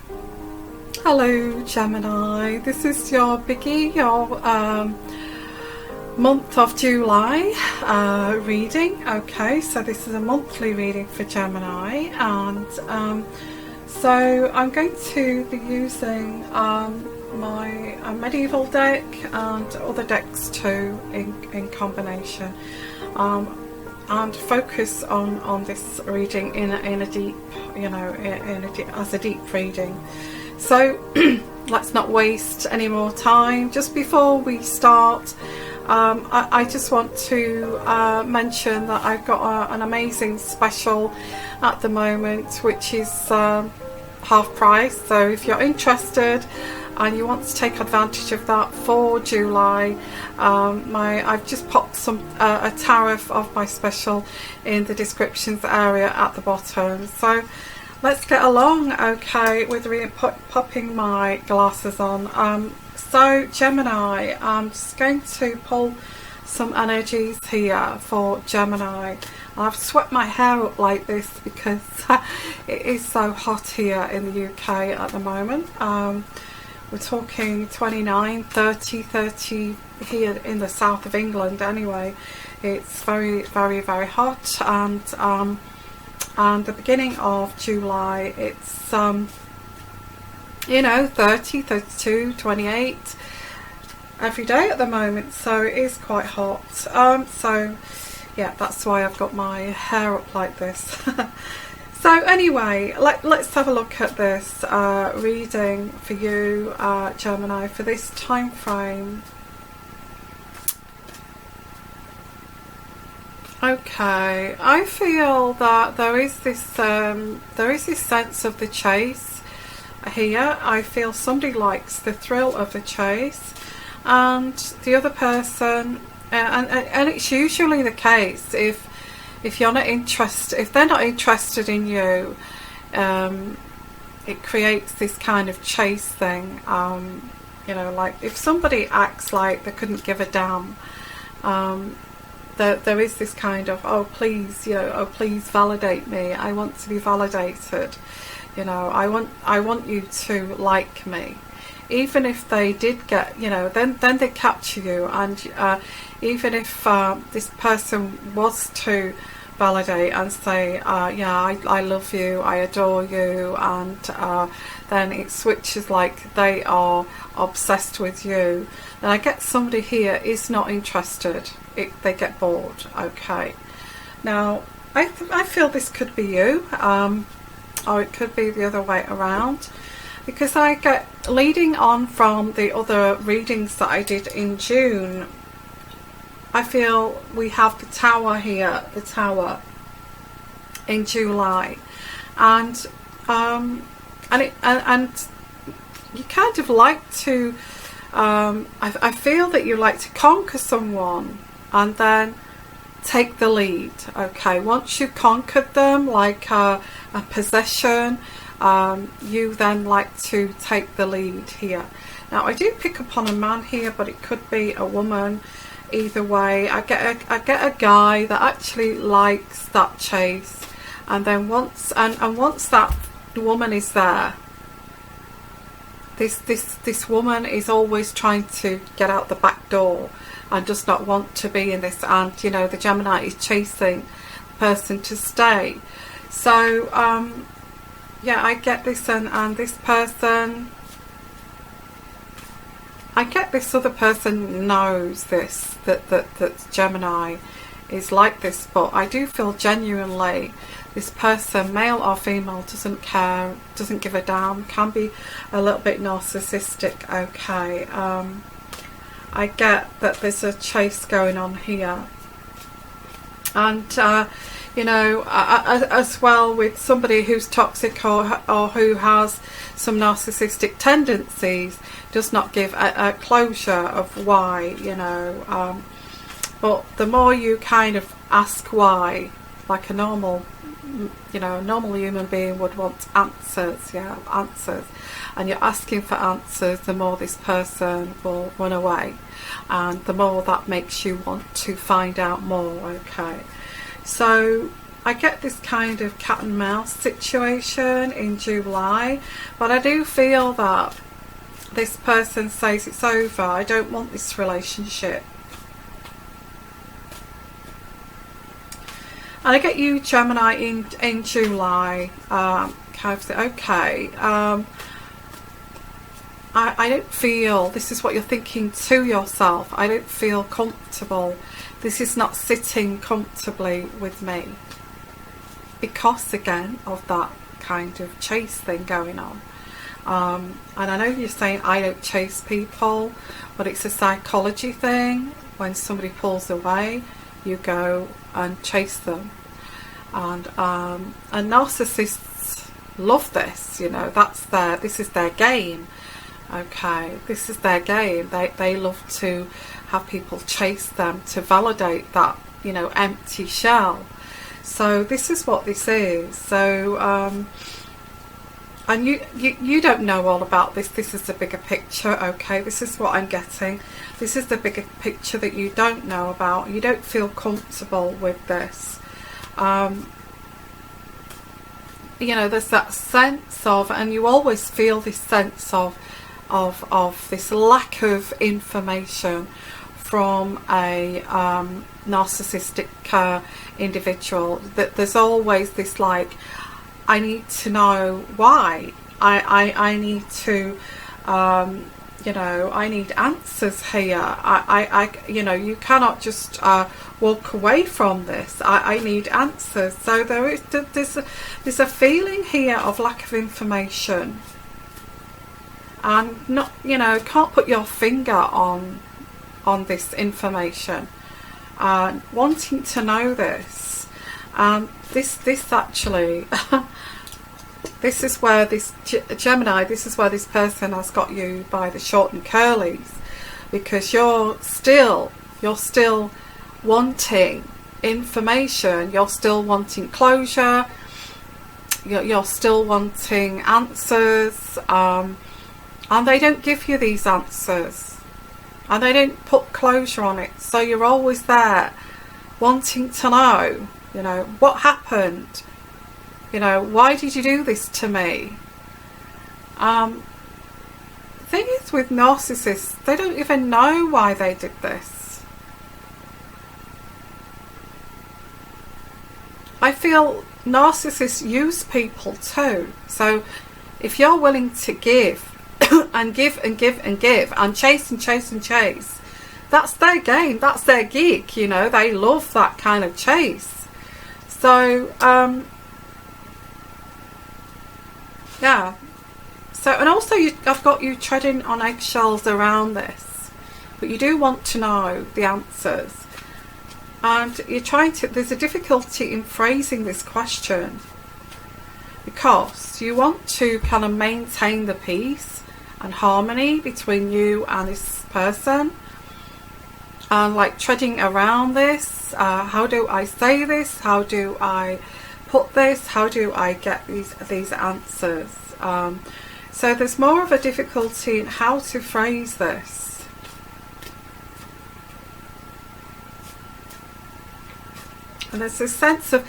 Hello Gemini, this is your biggie, your month of July reading. Okay, so this is a monthly reading for Gemini, and so I'm going to be using my medieval deck and other decks too in combination, and focus on this reading in a deep, as a deep reading. So let's not waste any more time. Just before we start, I just want to mention that I've got an amazing special at the moment, which is half price. So if you're interested and you want to take advantage of that for July, I've just popped a tariff of my special in the descriptions area at the bottom. So let's get along, okay, with popping my glasses on. So Gemini, I'm just going to pull some energies here for Gemini. I've swept my hair up like this because it is so hot here in the UK at the moment. We're talking 29, 30 here in the south of England anyway. It's very, very, very hot, and the beginning of July, it's 30, 32, 28 every day at the moment, so it is quite hot. So yeah, that's why I've got my hair up like this. So anyway, let's have a look at this reading for you, Gemini, for this time frame. Okay, I feel that there is this sense of the chase here. I feel somebody likes the thrill of the chase, and the other person, and it's usually the case if you're not interested, if they're not interested in you, it creates this kind of chase thing. Like if somebody acts like they couldn't give a damn. There is this kind of, oh please validate me. I want to be validated. I want you to like me. Even if they did get, then they capture you. And even if this person was to validate and say, I love you, I adore you, and then it switches like they are obsessed with you, then I get somebody here is not interested. They get bored. Okay, now I feel this could be you, or it could be the other way around, because I get, leading on from the other readings that I did in June, I feel we have the Tower here, the Tower in July, and you kind of like to, I feel that you like to conquer someone and then take the lead. Okay, once you've conquered them, like a possession, you then like to take the lead here. Now I do pick up on a man here, but it could be a woman. Either way, I get a guy that actually likes that chase, and then once that woman is there, this woman is always trying to get out the back door and does not want to be in this, and the Gemini is chasing the person to stay. So yeah, I get this, and this person, I get this other person knows this, that Gemini is like this, but I do feel genuinely this person, male or female, doesn't care, doesn't give a damn, can be a little bit narcissistic. Okay, I get that there's a chase going on here, and as well with somebody who's toxic or who has some narcissistic tendencies, does not give a closure of why, but the more you kind of ask why, like a normal human being would want answers, and you're asking for answers, the more this person will run away, and the more that makes you want to find out more. Okay, so I get this kind of cat and mouse situation in July, but I do feel that this person says it's over. I don't want this relationship. And I get you, Gemini, in July. Okay. I don't feel, this is what you're thinking to yourself, I don't feel comfortable. This is not sitting comfortably with me. Because, again, of that kind of chase thing going on. And I know you're saying I don't chase people, but it's a psychology thing. When somebody pulls away, you go and chase them. And narcissists love this, you know, this is their game. Okay, this is their game. They love to have people chase them to validate that, you know, empty shell. So this is what this is. So and you don't know all about this. This is the bigger picture. Okay, this is what I'm getting. This is the bigger picture that you don't know about. You don't feel comfortable with this. You know, there's that sense of, and you always feel this sense of this lack of information from a narcissistic individual. That there's always this, like, I need to know why. I need to, you know, I need answers here. I you know, you cannot just walk away from this. I need answers. So there's a feeling here of lack of information, and not, you know, can't put your finger on this information. Wanting to know this. This actually. This is where this Gemini, this is where this person has got you by the short and curlies, because you're still wanting information, you're still wanting closure, you're still wanting answers, and they don't give you these answers, and they don't put closure on it. So you're always there wanting to know, you know, what happened. You know, why did you do this to me? The thing is with narcissists, they don't even know why they did this. I feel narcissists use people too. So if you're willing to give and give and give and give and chase and chase and chase, that's their game, that's their gig, you know, they love that kind of chase. So yeah. So, and also I've got you treading on eggshells around this, but you do want to know the answers, and you're trying to, there's a difficulty in phrasing this question, because you want to kind of maintain the peace and harmony between you and this person, and like treading around this. How do I say this? How do I put this? How do I get these answers? So there's more of a difficulty in how to phrase this. And there's a sense of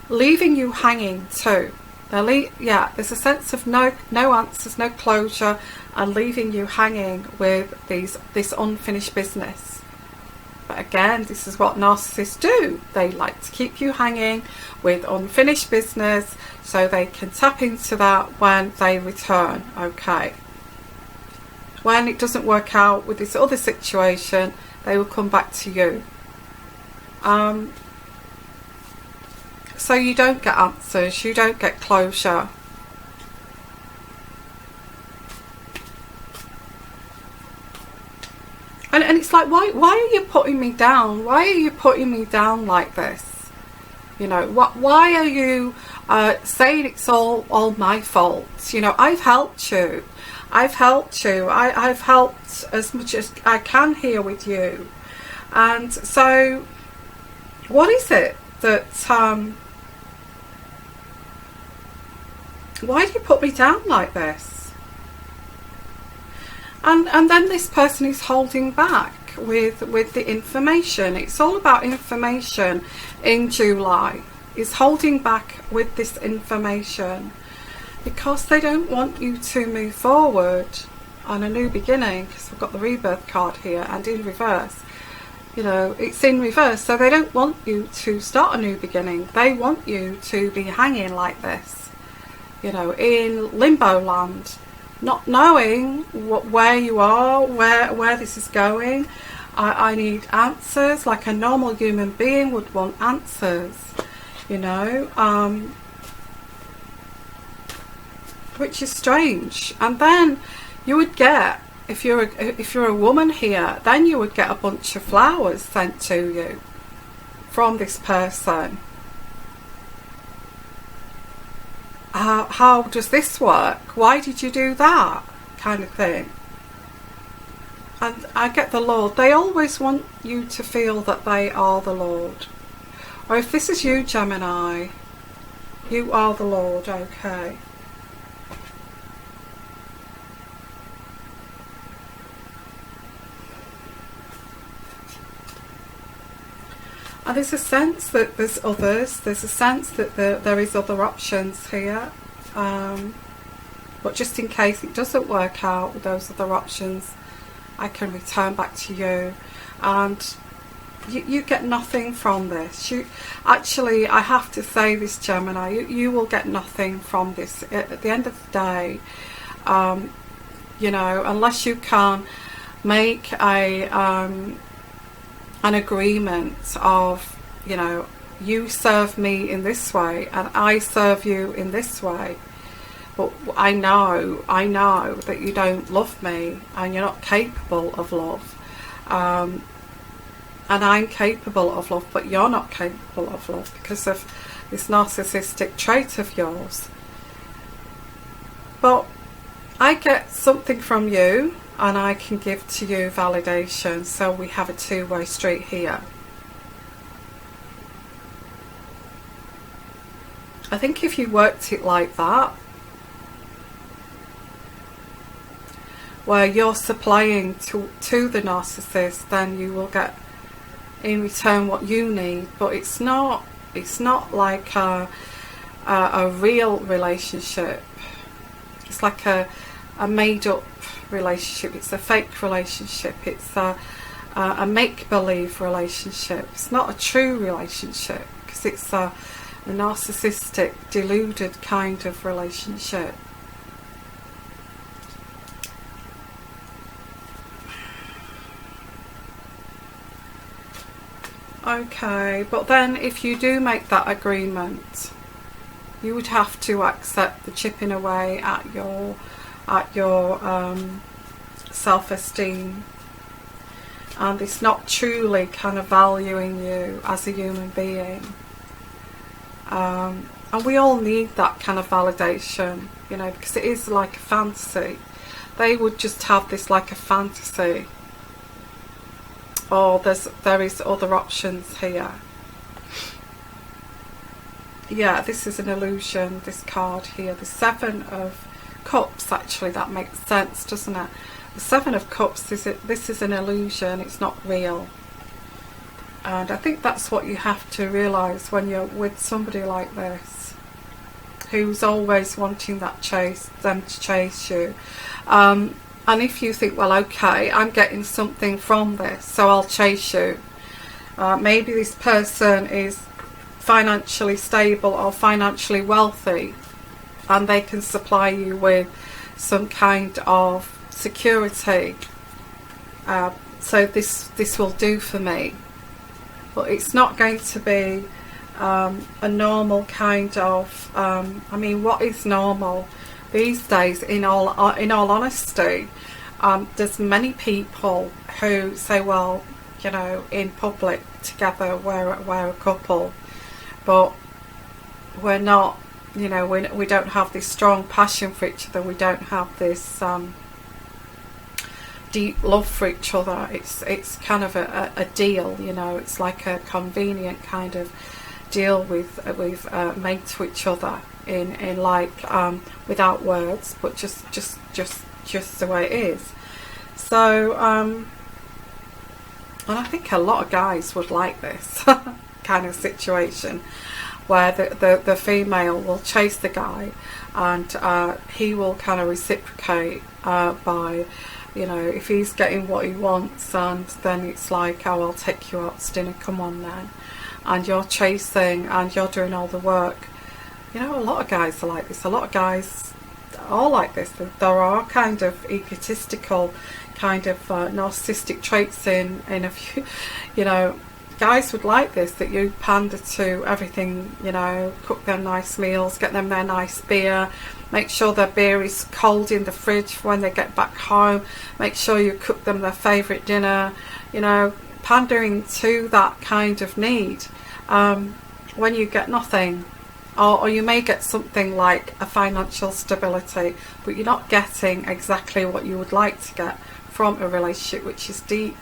leaving you hanging too. Yeah, there's a sense of no answers, no closure, and leaving you hanging with this unfinished business. But again, this is what narcissists do. They like to keep you hanging with unfinished business, so they can tap into that when they return. Okay. When it doesn't work out with this other situation, they will come back to you. So you don't get answers, you don't get closure. And it's like, why are you putting me down? Why are you putting me down like this? You know, why are you saying it's all my fault? You know, I've helped you. I've helped as much as I can here with you. And so, what is it that, why do you put me down like this? And then this person is holding back with the information. It's all about information in July. is holding back with this information because they don't want you to move forward on a new beginning, because we've got the rebirth card here and in reverse. You know, it's in reverse, so they don't want you to start a new beginning. They want you to be hanging like this, you know, in limbo land, not knowing where you are, where this is going. I need answers, like a normal human being would want answers, you know, which is strange. And then you would get, if you're a woman here, then you would get a bunch of flowers sent to you from this person. How does this work? Why did you do that? Kind of thing. And I get the Lord. They always want you to feel that they are the Lord. Or if this is you, Gemini, you are the Lord, okay. And there's a sense that there's others. There's a sense that there is other options here. But just in case it doesn't work out with those other options, I can return back to you. And you get nothing from this. Actually, I have to say this, Gemini, you will get nothing from this. At the end of the day, you know, unless you can make an agreement of, you know, you serve me in this way and I serve you in this way, but I know that you don't love me and you're not capable of love, and I'm capable of love, but you're not capable of love because of this narcissistic trait of yours. But I get something from you and I can give to you validation, so we have a two-way street here. I think if you worked it like that, where you're supplying to the narcissist, then you will get in return what you need. But it's not like a real relationship. It's like a made-up relationship. It's a fake relationship. It's a make-believe relationship. It's not a true relationship because it's a narcissistic, deluded kind of relationship. Okay, but then if you do make that agreement, you would have to accept the chipping away at your self-esteem, and it's not truly kind of valuing you as a human being. And we all need that kind of validation, you know, because it is like a fantasy. They would just have this like a fantasy. Or there is other options here. Yeah, this is an illusion, this card here. The Seven of Cups, actually, that makes sense, doesn't it? The Seven of Cups, this is an illusion, it's not real. And I think that's what you have to realise when you're with somebody like this, who's always wanting them to chase you. And if you think, well, okay, I'm getting something from this, so I'll chase you. Maybe this person is financially stable or financially wealthy, and they can supply you with some kind of security. So this will do for me. But it's not going to be a normal kind of. I mean, what is normal these days? In all honesty, there's many people who say, well, you know, in public together we're a couple, but we're not. You know, we don't have this strong passion for each other. We don't have this deep love for each other. It's kind of a deal. You know, it's like a convenient kind of deal we've made to each other in like without words, but just the way it is. So and I think a lot of guys would like this kind of situation. where the female will chase the guy, and he will kind of reciprocate by, you know, if he's getting what he wants, and then it's like, oh, I'll take you out to dinner, come on then, and you're chasing and you're doing all the work. You know, a lot of guys are like this. A lot of guys are like this. There are kind of egotistical, kind of narcissistic traits in a few, you know. Guys would like this, that you pander to everything, you know, cook them nice meals, get them their nice beer, make sure their beer is cold in the fridge when they get back home, make sure you cook them their favourite dinner, you know, pandering to that kind of need. When you get nothing, or you may get something like a financial stability, but you're not getting exactly what you would like to get from a relationship, which is deep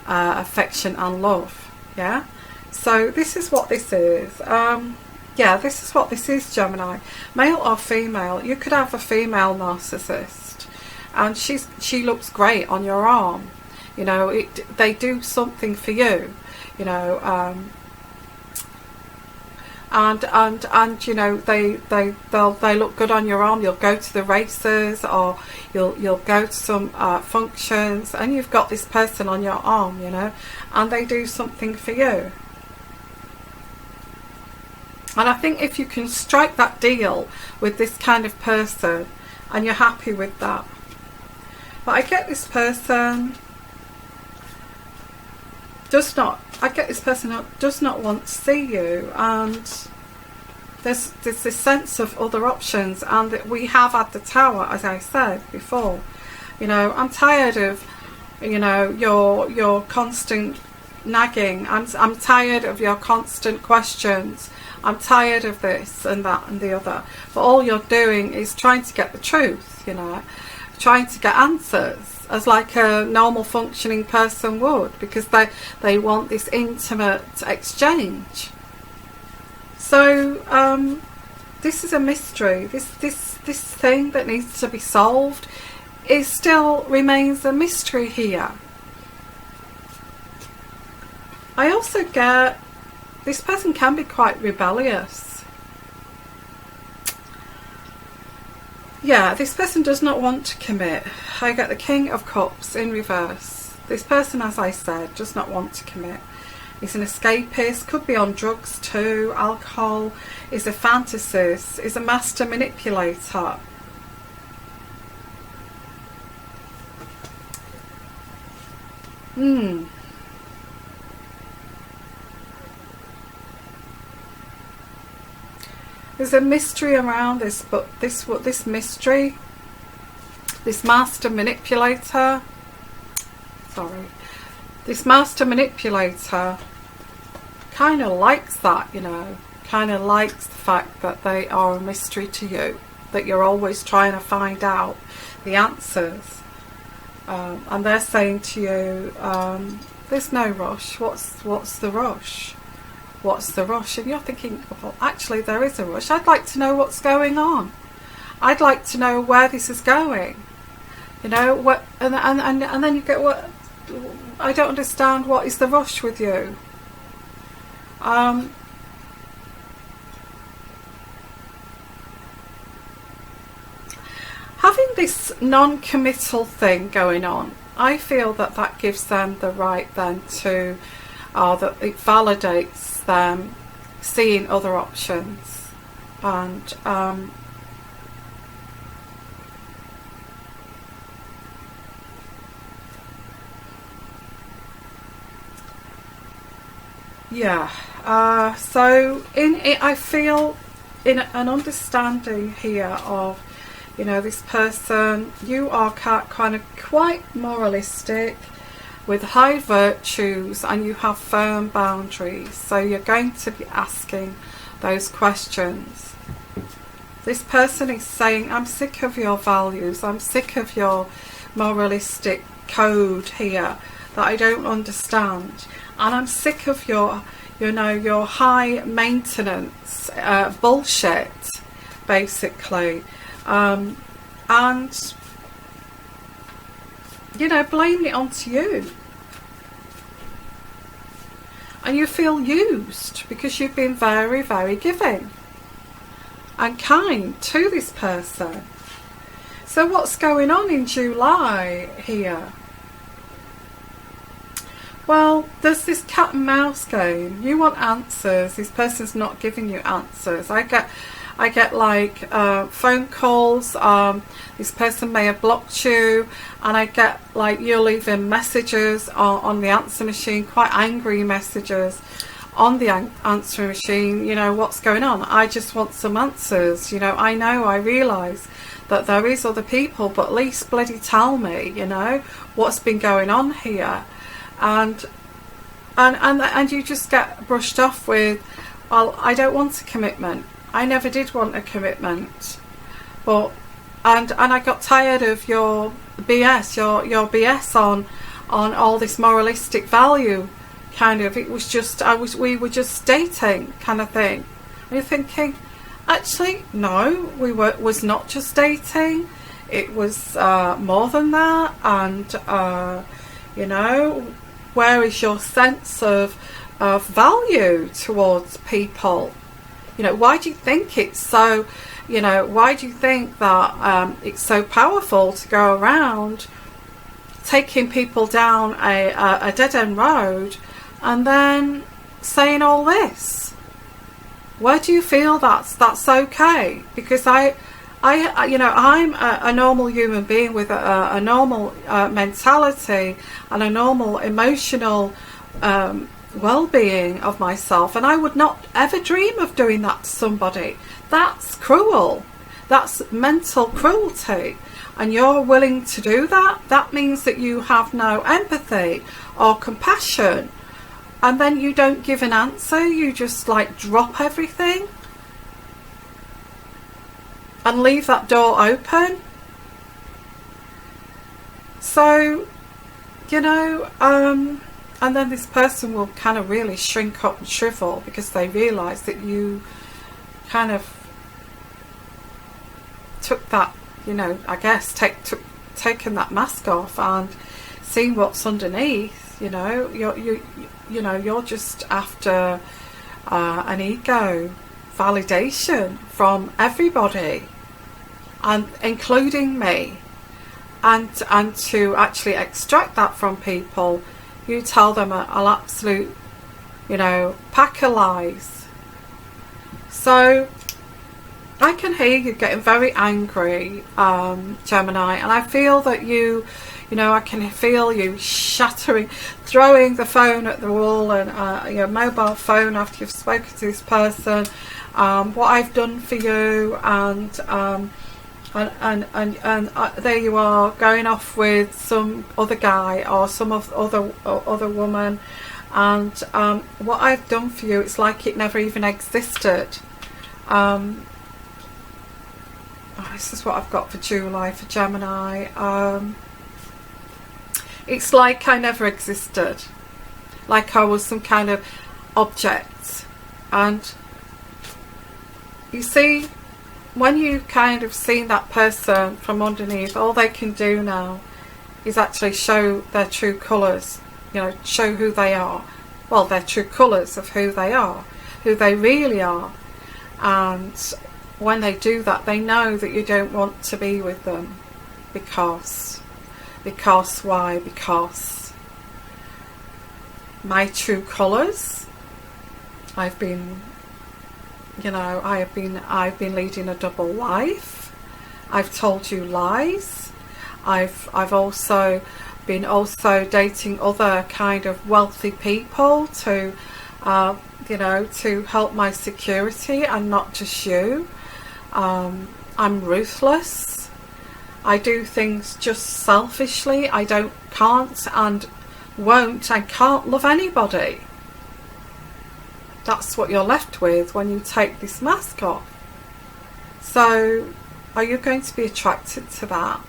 affection and love. Yeah, so this is what this is. Yeah, this is what this is, Gemini. Male or female. You could have a female narcissist, and she looks great on your arm. You know, they do something for you. You know, and you know, they look good on your arm. You'll go to the races, or you'll go to some functions, and you've got this person on your arm, you know, and they do something for you. And I think if you can strike that deal with this kind of person, and you're happy with that. But I get this person does not want to see you, and there's this sense of other options, and that we have had the Tower, as I said before. You know, I'm tired of, you know, your constant nagging. I'm tired of your constant questions. I'm tired of this and that and the other. But all you're doing is trying to get the truth, you know, trying to get answers, as like a normal functioning person would, because they want this intimate exchange. So this is a mystery. This thing that needs to be solved still remains a mystery here. I also get this person can be quite rebellious. Yeah, this person does not want to commit. I get the King of Cups in reverse. This person, as I said, does not want to commit. He's an escapist, could be on drugs too, alcohol, is a fantasist, is a master manipulator. There's a mystery around this, but this mystery, this master manipulator, this master manipulator kind of likes that, you know, kind of likes the fact that they are a mystery to you, that you're always trying to find out the answers, and they're saying to you, there's no rush. What's the rush? What's the rush? And you're thinking, well, actually there is a rush. I'd like to know what's going on. I'd like to know where this is going. You know, what, and then you get, what, I don't understand, what is the rush with you? Having this non-committal thing going on, I feel that gives them the right then to, that it validates them seeing other options, and yeah, so in it, I feel in an understanding here of, you know, this person, you are kind of quite moralistic, with high virtues, and you have firm boundaries, so you're going to be asking those questions. This person is saying, I'm sick of your values, I'm sick of your moralistic code here that I don't understand, and I'm sick of your, you know, your high maintenance bullshit, basically, and you know, blame it onto you. and you feel used because you've been very, very giving and kind to this person. So what's going on in July here? Well, there's this cat and mouse game. You want answers. This person's not giving you answers. I get like phone calls. This person may have blocked you, and I get like you're leaving messages on the answer machine, quite angry messages on the answer machine. You know, what's going on? I just want some answers. You know, I realise that there is other people, but at least bloody tell me, you know, what's been going on here. And you just get brushed off with, well, I don't want a commitment. I never did want a commitment, but and I got tired of your BS, your BS on all this moralistic value kind of. It was just we were just dating kind of thing. And you're thinking, actually, no, was not just dating. It was more than that. And you know, where is your sense of value towards people? You know, why do you think it's so, you know, why do you think that it's so powerful to go around taking people down a dead-end road and then saying all this? Where do you feel that's okay? Because I you know, I'm a normal human being with a normal mentality and a normal emotional well-being of myself, and I would not ever dream of doing that to somebody. That's cruel. That's mental cruelty. And you're willing to do that? That means that you have no empathy or compassion. And then you don't give an answer, you just like drop everything and leave that door open. So, you know, and then this person will kind of really shrink up and shrivel because they realise that you kind of took that, you know, I guess taken that mask off and seen what's underneath. You know, you're just after an ego validation from everybody, and including me, and to actually extract that from people, you tell them an absolute, you know, pack of lies. So I can hear you getting very angry, Gemini, and I feel that you know, I can feel you shattering, throwing the phone at the wall, and your mobile phone after you've spoken to this person, what I've done for you, and there you are going off with some other guy or some other woman, and what I've done for you, it's like it never even existed. This is what I've got for July for Gemini. It's like I never existed, like I was some kind of object. And you see, when you kind of seen that person from underneath, all they can do now is actually show their true colours, you know, show who they are. Well, their true colours of who they are, who they really are. And when they do that, they know that you don't want to be with them. Because why? Because my true colours, I've been leading a double life. I've told you lies. I've also been dating other kind of wealthy people to to help my security, and not just you. I'm ruthless. I do things just selfishly. I can't and won't and can't love anybody. That's what you're left with when you take this mask off. So, are you going to be attracted to that?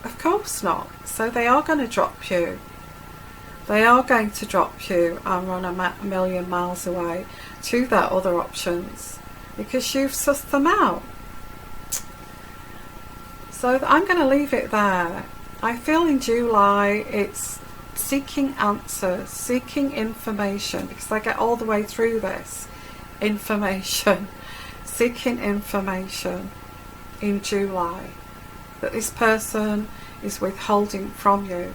Of course not. So they are going to drop you. They are going to drop you and run a million miles away to their other options because you've sussed them out. So I'm going to leave it there. I feel in July it's seeking answers, seeking information, because I get all the way through this information, seeking information in July that this person is withholding from you,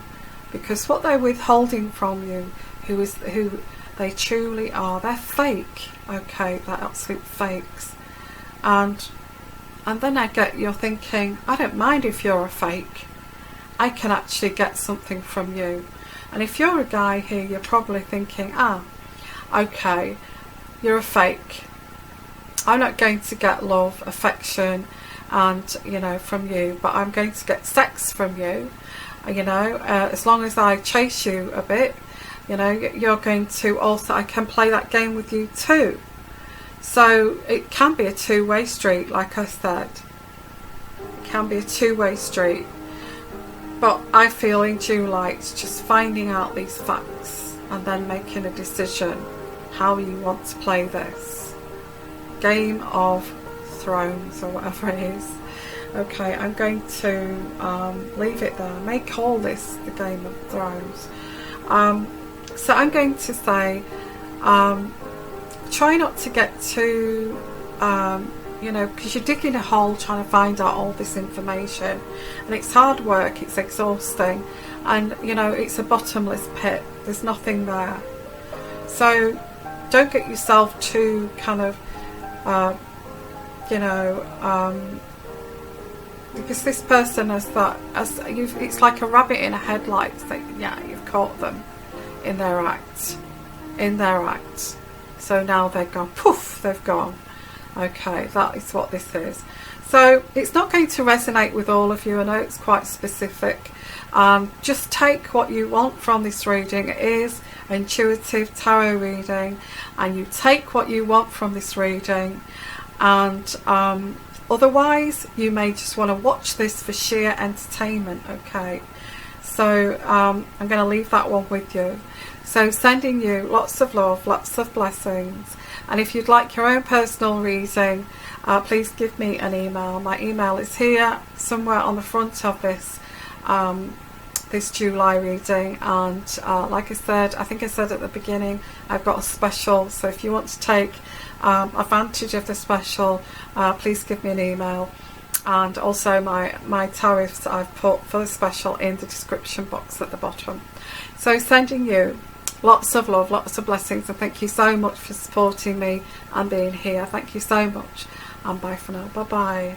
because what they're withholding from you, who they truly are, they're fake, okay, they're absolute fakes. And then you're thinking, I don't mind if you're a fake, I can actually get something from you. And if you're a guy here, you're probably thinking, okay, you're a fake, I'm not going to get love, affection, and from you, but I'm going to get sex from you. As long as I chase you a bit, you're going to also, I can play that game with you too. So it can be a two-way street, like I said. It can be a two-way street. But I feel in July it's just finding out these facts and then making a decision how you want to play this Game of Thrones, or whatever it is. Okay, I'm going to leave it there. I may call this the Game of Thrones. So I'm going to say, try not to get too, because you're digging a hole trying to find out all this information, and it's hard work, it's exhausting, and it's a bottomless pit, there's nothing there. So don't get yourself too kind of, because this person has that, it's like a rabbit in a headlights. You've caught them in their act. So now they're gone. Poof, they've gone. Okay, that is what this is. So it's not going to resonate with all of you. I know it's quite specific. Just take what you want from this reading. It is an intuitive tarot reading, and you take what you want from this reading, and otherwise you may just want to watch this for sheer entertainment. Okay, so I'm going to leave that one with you. So sending you lots of love, lots of blessings, and if you'd like your own personal reading, please give me an email. My email is here somewhere on the front of this this July reading, and like I said, I think I said at the beginning, I've got a special, so if you want to take advantage of the special, please give me an email. And also my tariffs I've put for the special in the description box at the bottom. So sending you lots of love, lots of blessings, and thank you so much for supporting me and being here. Thank you so much, and bye for now. Bye bye.